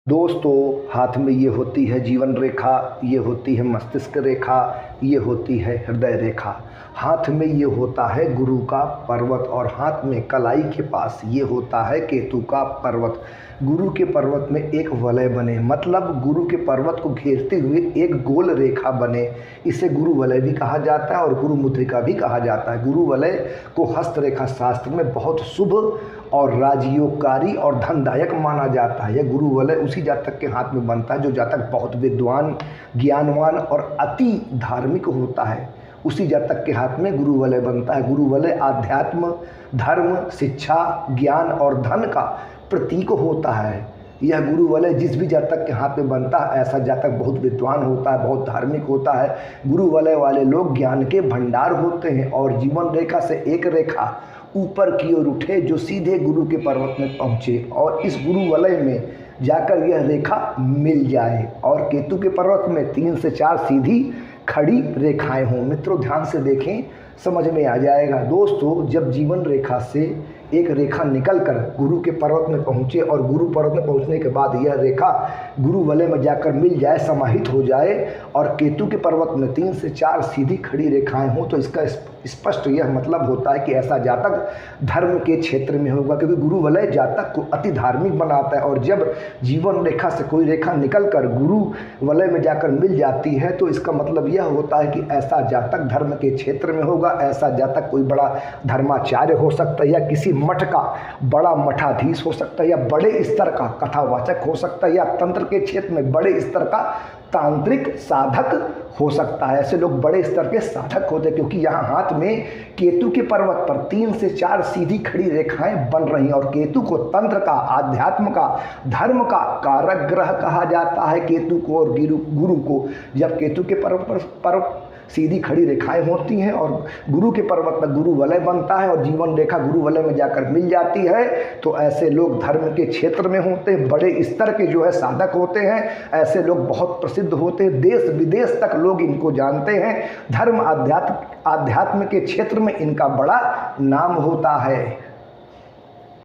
दोस्तों, हाथ में ये होती है जीवन रेखा, ये होती है मस्तिष्क रेखा, ये होती है हृदय रेखा। हाथ में ये होता है गुरु का पर्वत और हाथ में कलाई के पास ये होता है केतु का पर्वत। गुरु के पर्वत में एक वलय बने, मतलब गुरु के पर्वत को घेरते हुए एक गोल रेखा बने, इसे गुरु वलय भी कहा जाता है और गुरु मुद्रिका भी कहा जाता है। गुरु वलय को हस्तरेखा शास्त्र में बहुत शुभ और राजयोगकारी और धनदायक माना जाता है। यह गुरु वलय उसी जातक के हाथ में बनता है जो जातक बहुत विद्वान, ज्ञानवान और अति धार्मिक होता है। उसी जातक के हाथ में गुरु वलय बनता है। गुरु वलय आध्यात्म, धर्म, शिक्षा, ज्ञान और धन का प्रतीक होता है। यह गुरु वलय जिस भी जातक के हाथ में बनता है, ऐसा जातक बहुत विद्वान होता है, बहुत धार्मिक होता है। गुरु वलय वाले लोग ज्ञान के भंडार होते हैं और जीवन रेखा से एक रेखा ऊपर की ओर उठे जो सीधे गुरु के पर्वत में पहुँचे और इस गुरु वलय में जाकर यह रेखा मिल जाए और केतु के पर्वत में 3 से 4 सीधी खड़ी रेखाएं हों। मित्रों, ध्यान से देखें, समझ में आ जाएगा। दोस्तों, जब जीवन रेखा से एक रेखा निकलकर गुरु के पर्वत में पहुँचे और गुरु पर्वत में पहुँचने के बाद यह रेखा गुरु वलय में जाकर मिल जाए, समाहित हो जाए और केतु के पर्वत में 3 से 4 सीधी खड़ी रेखाएं हों, तो इसका स्पष्ट यह मतलब होता है कि ऐसा जातक धर्म के क्षेत्र में होगा, क्योंकि गुरु वलय जातक को अति धार्मिक बनाता है। और जब जीवन रेखा से कोई रेखा निकलकर गुरु वलय में जाकर मिल जाती है तो इसका मतलब यह होता है कि ऐसा जातक धर्म के क्षेत्र में होगा। ऐसा जातक कोई बड़ा धर्माचार्य हो सकता है या किसी मठ का बड़ा मठाधीश हो सकता है या बड़े स्तर का कथावाचक हो सकता है या तंत्र के क्षेत्र में बड़े स्तर का तांत्रिक साधक हो सकता है। ऐसे लोग बड़े स्तर के साधक होते हैं क्योंकि यहाँ हाथ में केतु के पर्वत पर 3 से 4 सीधी खड़ी रेखाएं बन रही हैं और केतु को तंत्र का, आध्यात्म का, धर्म का कारक ग्रह कहा जाता है। केतु को और गुरु को जब केतु के पर्वत पर सीधी खड़ी रेखाएं होती हैं और गुरु के पर्वत पर गुरु वलय बनता है और जीवन रेखा गुरु वलय में जाकर मिल जाती है, तो ऐसे लोग धर्म के क्षेत्र में होते हैं, बड़े स्तर के जो है साधक होते हैं। ऐसे लोग बहुत प्रसिद्ध होते हैं, देश विदेश तक लोग इनको जानते हैं। धर्म, आध्यात्म के क्षेत्र में इनका बड़ा नाम होता है।